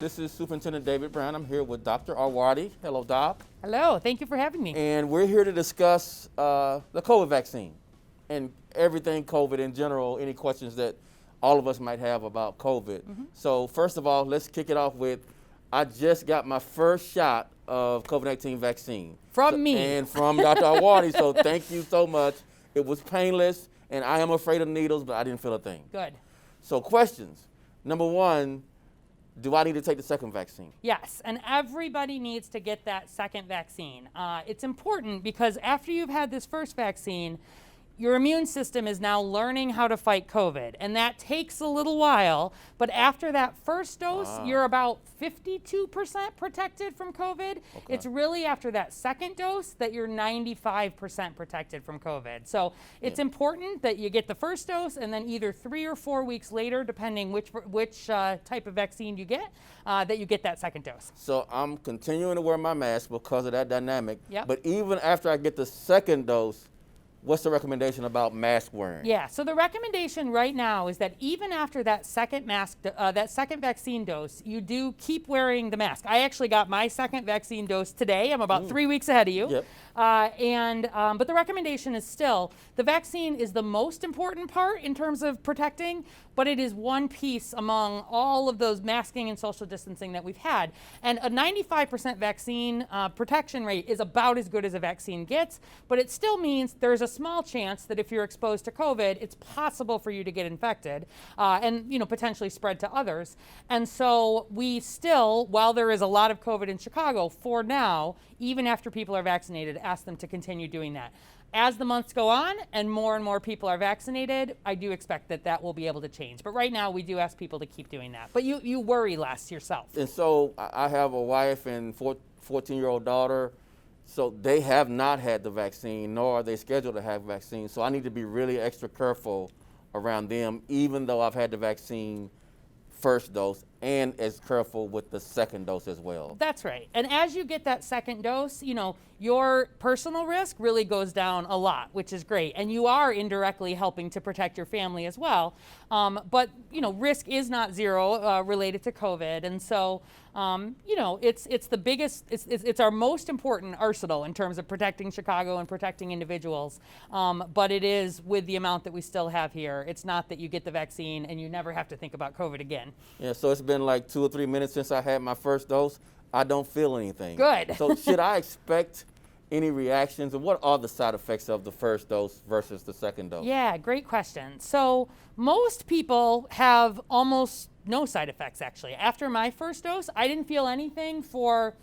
This is Superintendent David Brown. I'm here with Dr. Arwady. Hello, Doc. Hello, thank you for having me. And we're here to discuss the COVID vaccine and everything COVID in general, any questions that all of us might have about COVID. So first of all, let's kick it off with, I just got my first shot of COVID-19 vaccine. From me. And from Dr. Arwady, so thank you so much. It was painless, and I am afraid of needles, but I didn't feel a thing. Good. So questions. Number one, do I need to take the second vaccine? Yes, and everybody needs to get that second vaccine. It's important because after you've had this first vaccine, your immune system is now learning how to fight COVID, and that takes a little while, but after that first dose, you're about 52% protected from COVID. It's really after that second dose that you're 95% protected from COVID. So it's important that you get the first dose, and then either 3 or 4 weeks later, depending which type of vaccine you get, that you get that second dose. So I'm continuing to wear my mask because of that dynamic, Yep. but even after I get the second dose, what's the recommendation about mask wearing? Yeah, so the recommendation right now is that even after that second vaccine dose, you do keep wearing the mask. I actually got my second vaccine dose today. I'm about 3 weeks ahead of you. Yep. But the recommendation is still, the vaccine is the most important part in terms of protecting, but it is one piece among all of those masking and social distancing that we've had. And a 95% vaccine protection rate is about as good as a vaccine gets, but it still means there's a small chance that if you're exposed to COVID, it's possible for you to get infected and potentially spread to others. And so we still, while there is a lot of COVID in Chicago, for now, even after people are vaccinated, ask them to continue doing that. As the months go on and more people are vaccinated, I do expect that will be able to change. But right now, we do ask people to keep doing that. But you worry less yourself. And so I have a wife and 14-year-old daughter, so they have not had the vaccine, nor are they scheduled to have vaccine. So I need to be really extra careful around them, even though I've had the vaccine first dose, and as careful with the second dose as well. That's right. And as you get that second dose, your personal risk really goes down a lot, which is great. And you are indirectly helping to protect your family as well. But risk is not zero related to COVID. And so, it's the biggest, it's our most important arsenal in terms of protecting Chicago and protecting individuals. But it is with the amount that we still have here. It's not that you get the vaccine and you never have to think about COVID again. Yeah, so it's been like 2 or 3 minutes since I had my first dose. I don't feel anything. Good. So should I expect any reactions, and what are the side effects of the first dose versus the second dose? Yeah, great question. So most people have almost no side effects, actually. After my first dose, I didn't feel anything for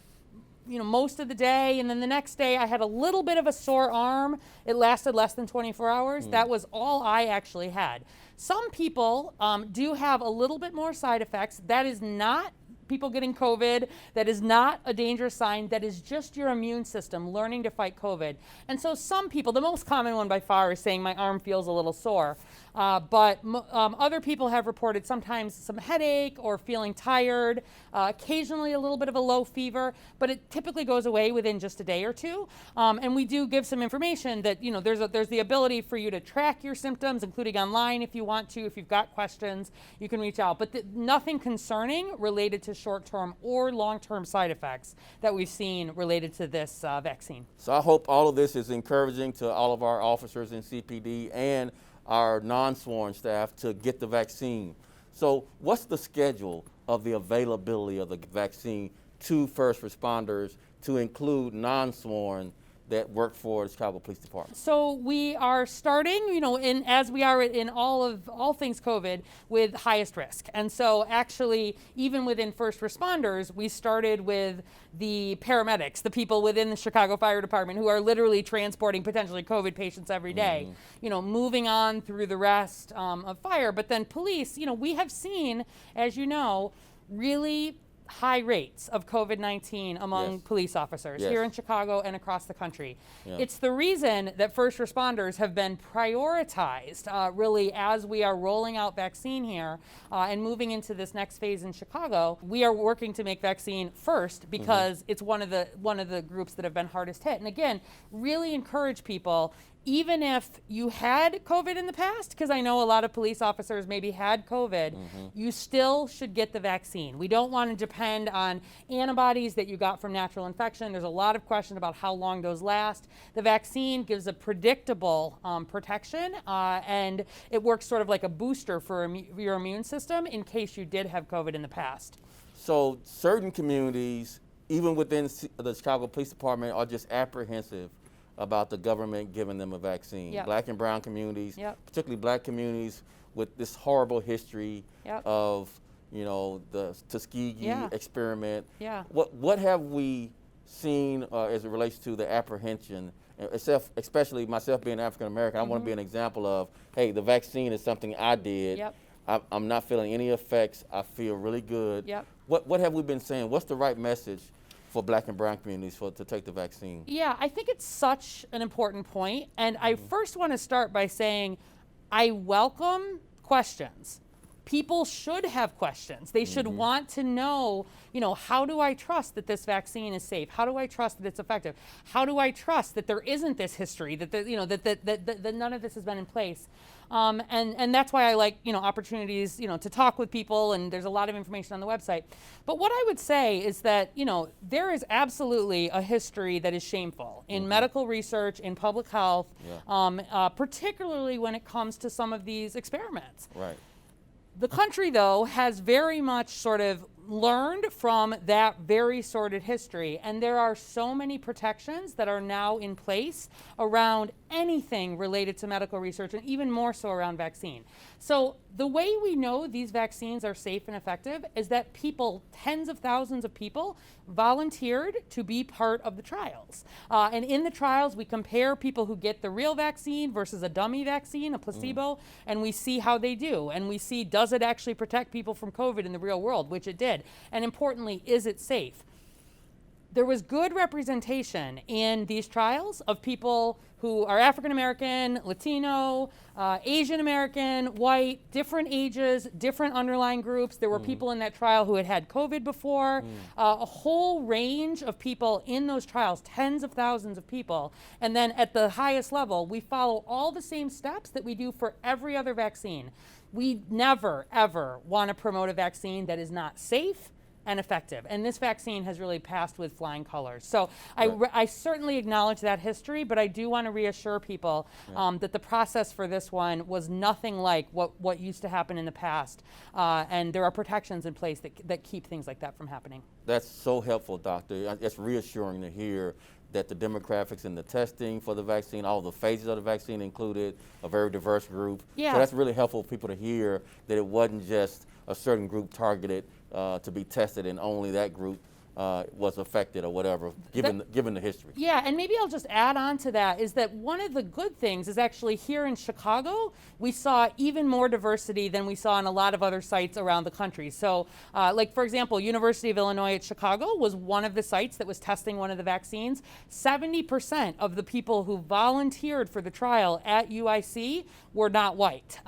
most of the day, and then the next day I had a little bit of a sore arm. It lasted less than 24 hours. That was all I actually had. Some people do have a little bit more side effects. That is not people getting COVID. That is not a dangerous sign. That is just your immune system learning to fight COVID. And so some people, the most common one by far is saying my arm feels a little sore. But other people have reported sometimes some headache or feeling tired, occasionally a little bit of a low fever, but it typically goes away within just a day or two. And we do give some information that, there's the ability for you to track your symptoms, including online if you want to. If you've got questions, you can reach out. But nothing concerning related to short-term or long-term side effects that we've seen related to this vaccine. So I hope all of this is encouraging to all of our officers in CPD and our non-sworn staff to get the vaccine. So what's the schedule of the availability of the vaccine to first responders, to include non-sworn that work for the Chicago Police Department? So we are starting, as we are in all things COVID, with highest risk. And so actually, even within first responders, we started with the paramedics, the people within the Chicago Fire Department who are literally transporting potentially COVID patients every day, moving on through the rest of fire. But then police, we have seen, as you know, really high rates of COVID-19 among police officers here in Chicago and across the country. It's the reason that first responders have been prioritized really as we are rolling out vaccine here and moving into this next phase in Chicago. We are working to make vaccine first because it's one of the groups that have been hardest hit. And again, really encourage people, even if you had COVID in the past, because I know a lot of police officers maybe had COVID, you still should get the vaccine. We don't want to depend on antibodies that you got from natural infection. There's a lot of questions about how long those last. The vaccine gives a predictable protection, and it works sort of like a booster for your immune system in case you did have COVID in the past. So certain communities, even within the Chicago Police Department, are just apprehensive about the government giving them a vaccine. Yep. Black and brown communities, Yep. particularly black communities with this horrible history Yep. of, the Tuskegee Yeah. experiment. Yeah. What have we seen as it relates to the apprehension, especially myself being African American? I want to be an example of, hey, the vaccine is something I did. Yep. I'm not feeling any effects. I feel really good. Yep. What have we been saying? What's the right message for black and brown communities to take the vaccine? Yeah, I think it's such an important point. And I first want to start by saying I welcome questions. People should have questions. They should want to know, how do I trust that this vaccine is safe? How do I trust that it's effective? How do I trust that there isn't this history, that none of this has been in place? And that's why I like, opportunities, to talk with people, and there's a lot of information on the website. But what I would say is that, there is absolutely a history that is shameful in medical research, in public health, particularly when it comes to some of these experiments. Right. The country, though, has very much sort of learned from that very sordid history, and there are so many protections that are now in place around anything related to medical research, and even more so around vaccine. So the way we know these vaccines are safe and effective is that people, tens of thousands of people, volunteered to be part of the trials. And in the trials, we compare people who get the real vaccine versus a dummy vaccine, a placebo, and we see how they do. And we see, does it actually protect people from COVID in the real world, which it did. And importantly, is it safe? There was good representation in these trials of people who are African American, Latino, Asian American, white, different ages, different underlying groups. There were people in that trial who had had COVID before, a whole range of people in those trials, tens of thousands of people. And then at the highest level, we follow all the same steps that we do for every other vaccine. We never, ever want to promote a vaccine that is not safe and effective. And this vaccine has really passed with flying colors. So I certainly acknowledge that history, but I do want to reassure people that the process for this one was nothing like what used to happen in the past. And there are protections in place that keep things like that from happening. That's so helpful, Doctor. It's reassuring to hear that the demographics and the testing for the vaccine, all the phases of the vaccine included, a very diverse group. Yeah. So that's really helpful for people to hear that it wasn't just a certain group targeted to be tested and only that group was affected or whatever, given the history. Yeah, and maybe I'll just add on to that is that one of the good things is actually here in Chicago, we saw even more diversity than we saw in a lot of other sites around the country. So like, for example, University of Illinois at Chicago was one of the sites that was testing one of the vaccines. 70% of the people who volunteered for the trial at UIC were not white.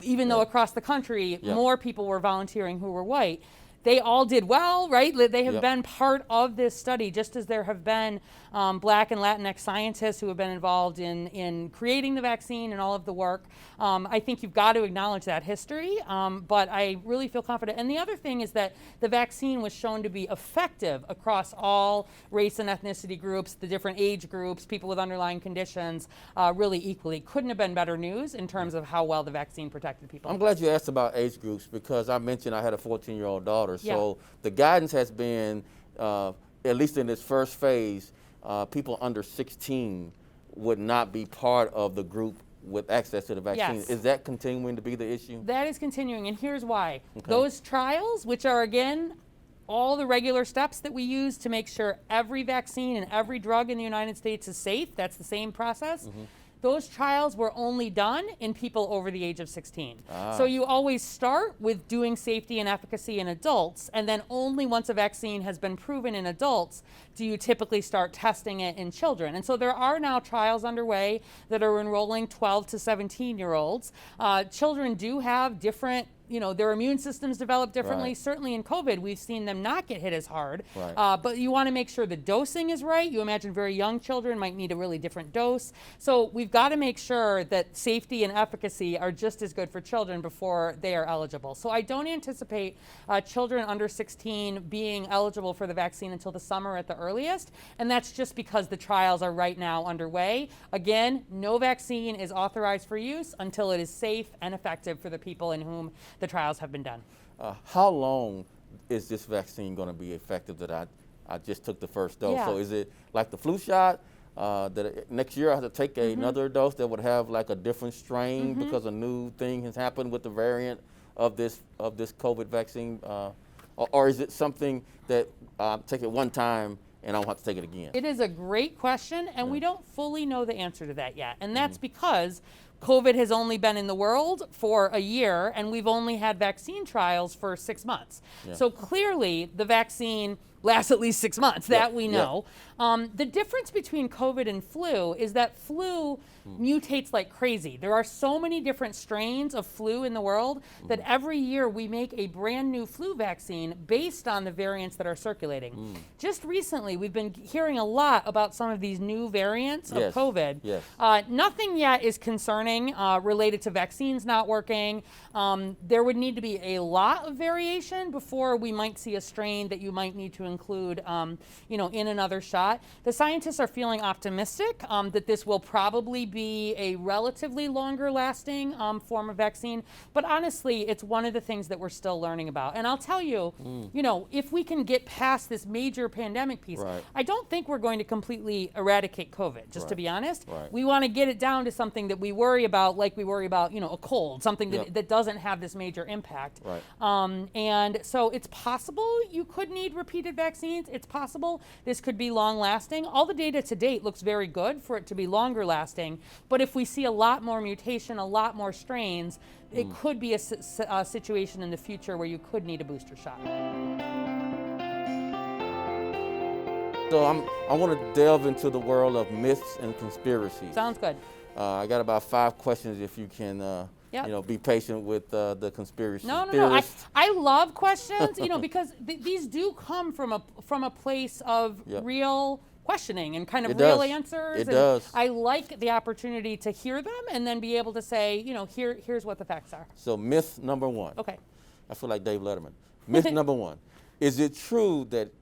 Even though across the country, more people were volunteering who were white. They all did well, right? They have been part of this study, just as there have been Black and Latinx scientists who have been involved in creating the vaccine and all of the work. I think you've got to acknowledge that history, but I really feel confident. And the other thing is that the vaccine was shown to be effective across all race and ethnicity groups, the different age groups, people with underlying conditions, really equally. Couldn't have been better news in terms of how well the vaccine protected people. I'm glad you asked about age groups because I mentioned I had a 14-year-old daughter. So the guidance has been, at least in this first phase, people under 16 would not be part of the group with access to the vaccine. Yes. Is that continuing to be the issue? That is continuing, and here's why. Those trials, which are, again, all the regular steps that we use to make sure every vaccine and every drug in the United States is safe, that's the same process. Those trials were only done in people over the age of 16. So you always start with doing safety and efficacy in adults, and then only once a vaccine has been proven in adults do you typically start testing it in children. And so there are now trials underway that are enrolling 12 to 17-year-olds. Children do have different their immune systems develop differently. Right. Certainly in COVID, we've seen them not get hit as hard. Right. But you want to make sure the dosing is right. You imagine very young children might need a really different dose. So we've got to make sure that safety and efficacy are just as good for children before they are eligible. So I don't anticipate children under 16 being eligible for the vaccine until the summer at the earliest. And that's just because the trials are right now underway. Again, no vaccine is authorized for use until it is safe and effective for the people in whom the trials have been done. How long is this vaccine going to be effective that I just took the first dose? Yeah. So is it like the flu shot that next year I have to take another dose that would have like a different strain because a new thing has happened with the variant of this COVID vaccine? Or is it something that take it one time and I don't have to take it again? It is a great question, and we don't fully know the answer to that yet. And that's because COVID has only been in the world for a year, and we've only had vaccine trials for 6 months. Yeah. So clearly, the vaccine lasts at least 6 months. That we know. The difference between COVID and flu is that flu mutates like crazy. There are so many different strains of flu in the world that every year we make a brand new flu vaccine based on the variants that are circulating. Just recently, we've been hearing a lot about some of these new variants of COVID. Yes. Nothing yet is concerning related to vaccines not working. There would need to be a lot of variation before we might see a strain that you might need to include in another shot. The scientists are feeling optimistic that this will probably be a relatively longer lasting form of vaccine. But honestly, it's one of the things that we're still learning about. And I'll tell you, if we can get past this major pandemic piece, I don't think we're going to completely eradicate COVID, just to be honest. We want to get it down to something that we worry about, like we worry about, a cold, something that doesn't have this major impact. And so it's possible you could need repeated vaccines. It's possible this could be long lasting. All the data to date looks very good for it to be longer lasting. But if we see a lot more mutation, a lot more strains, it could be a situation in the future where you could need a booster shot. So I want to delve into the world of myths and conspiracies. Sounds good. I got about 5 questions if you can be patient with the conspiracy theorists. I love questions, because these do come from a place of real questioning and kind of real answers. It does. I like the opportunity to hear them and then be able to say, here's what the facts are. So myth number 1. Okay. I feel like Dave Letterman. Myth number 1. Is it true that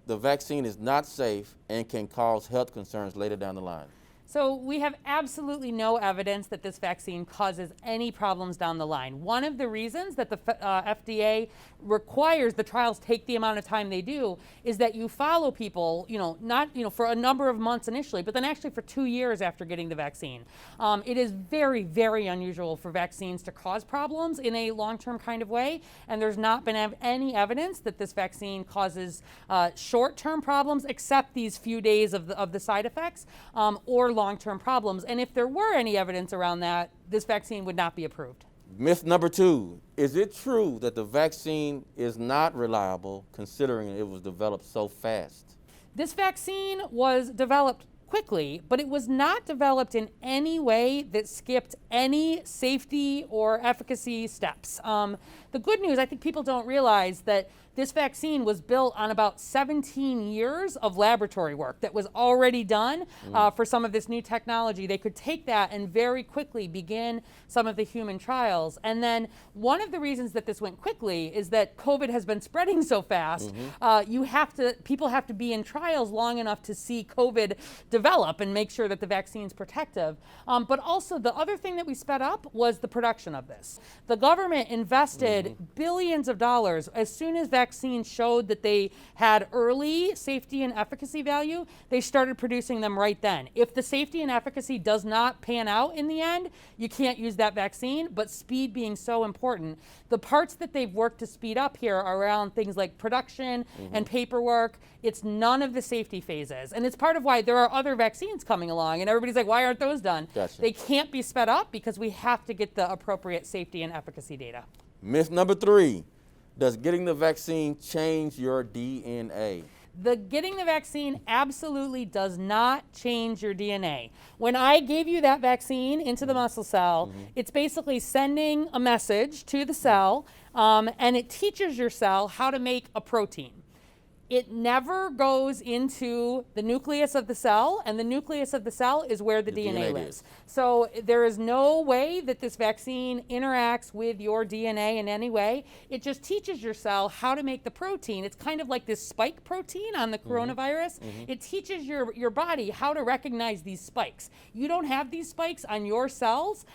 the vaccine is not safe and can cause health concerns later down the line? So we have absolutely no evidence that this vaccine causes any problems down the line. One of the reasons that the FDA requires the trials take the amount of time they do is that you follow people, not for a number of months initially, but then actually for 2 years after getting the vaccine. It is very, very unusual for vaccines to cause problems in a long-term kind of way, and there's not been any evidence that this vaccine causes short-term problems, except these few days of the side effects, or long-term problems. And if there were any evidence around that, this vaccine would not be approved. Myth number 2, is it true that the vaccine is not reliable considering it was developed so fast? This vaccine was developed quickly, but it was not developed in any way that skipped any safety or efficacy steps. The good news, I think people don't realize that this vaccine was built on about 17 years of laboratory work that was already done for some of this new technology. They could take that and very quickly begin some of the human trials. And then one of the reasons that this went quickly is that COVID has been spreading so fast. People have to be in trials long enough to see COVID develop and make sure that the vaccine's protective. But also the other thing that we sped up was the production of this. The government invested billions of dollars as soon as vaccines showed that they had early safety and efficacy value. They started producing them right then. If the safety and efficacy does not pan out in the end, you can't use that vaccine. But speed being so important, the parts that they've worked to speed up here are around things like production and paperwork. It's none of the safety phases. And it's part of why there are other vaccines coming along and everybody's like, why aren't those done? Gotcha. They can't be sped up because we have to get the appropriate safety and efficacy data. Myth number 3, does getting the vaccine change your DNA? Getting the vaccine absolutely does not change your DNA. When I gave you that vaccine into the muscle cell, it's basically sending a message to the cell, and it teaches your cell how to make a protein. It never goes into the nucleus of the cell, and the nucleus of the cell is where the DNA lives. So there is no way that this vaccine interacts with your DNA in any way. It just teaches your cell how to make the protein. It's kind of like this spike protein on the coronavirus. It teaches your body how to recognize these spikes. You don't have these spikes on your cells.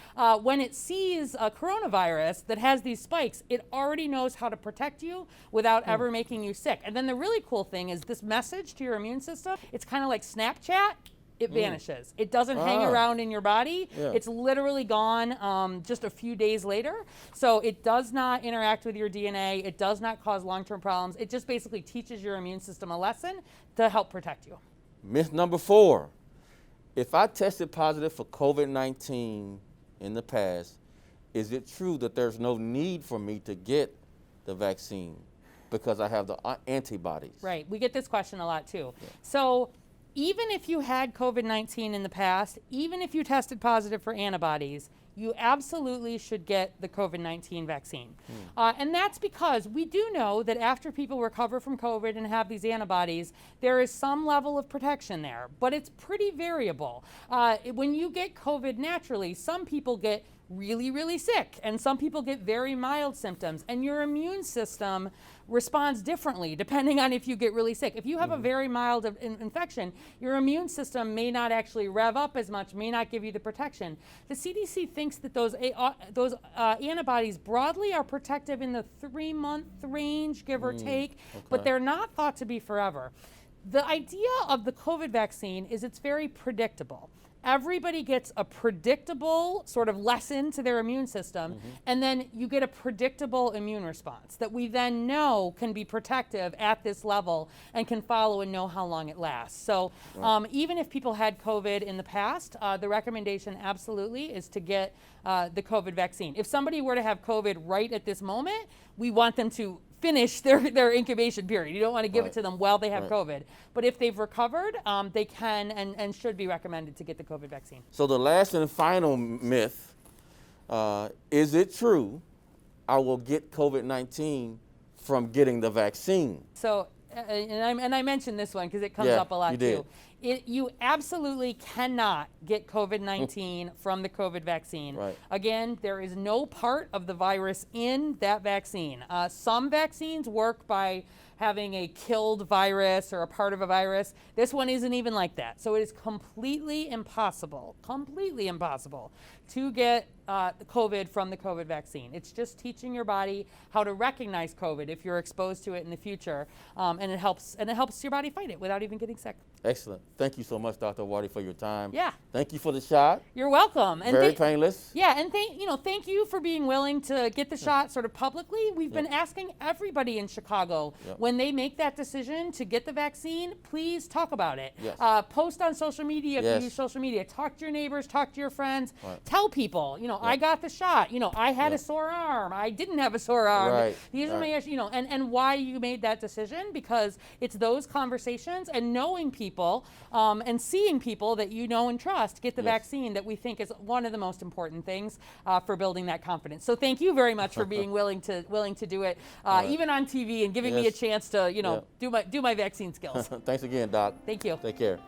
When it sees a coronavirus that has these spikes, it already knows how to protect you without ever making you sick. And then the really cool thing is this message to your immune system, it's kind of like Snapchat. It vanishes. It doesn't hang around in your body. It's literally gone just a few days later. So it does not interact with your DNA. It does not cause long-term problems. It just basically teaches your immune system a lesson to help protect you. Myth number 4, if I tested positive for COVID-19 in the past, is it true that there's no need for me to get the vaccine because I have the antibodies? Right, we get this question a lot too. So even if you had COVID-19 in the past, even if you tested positive for antibodies, you absolutely should get the COVID-19 vaccine. And that's because we do know that after people recover from COVID and have these antibodies, there is some level of protection there, but it's pretty variable. When you get COVID naturally, some people get really, really sick, and some people get very mild symptoms, and your immune system responds differently depending on if you get really sick. If you have a very mild infection, your immune system may not actually rev up as much, may not give you the protection. The CDC thinks that those antibodies broadly are protective in the 3-month range, give or take, but they're not thought to be forever. The idea of the COVID vaccine is it's very predictable. Everybody gets a predictable sort of lesson to their immune system, and then you get a predictable immune response that we then know can be protective at this level and can follow and know how long it lasts. So even if people had COVID in the past, the recommendation absolutely is to get the COVID vaccine. If somebody were to have COVID right at this moment, we want them to finish their incubation period. You don't want to give it to them while they have COVID. But if they've recovered, they can and should be recommended to get the COVID vaccine. So the last and final myth, is it true I will get COVID-19 from getting the vaccine? So, and I mentioned this one because it comes up a lot too. You absolutely cannot get COVID-19 from the COVID vaccine. Again, there is no part of the virus in that vaccine. Some vaccines work by having a killed virus or a part of a virus. This one isn't even like that. So it is completely impossible to get COVID from the COVID vaccine. It's just teaching your body how to recognize COVID if you're exposed to it in the future, and it helps your body fight it without even getting sick. Excellent. Thank you so much, Dr. Arwady, for your time. Yeah. Thank you for the shot. You're welcome. And very painless. Yeah, and thank you for being willing to get the shot sort of publicly. We've been asking everybody in Chicago when they make that decision to get the vaccine, please talk about it. Post on social media if you use social media. Talk to your neighbors, talk to your friends. Tell people, I got the shot. I had a sore arm. I didn't have a sore arm. These are my issues, and why you made that decision, because it's those conversations and knowing people and seeing people that you know and trust get the vaccine that we think is one of the most important things for building that confidence. So thank you very much for being willing to do it, even on TV, and giving me a chance to do my vaccine skills. Thanks again, Doc. Thank you. Take care.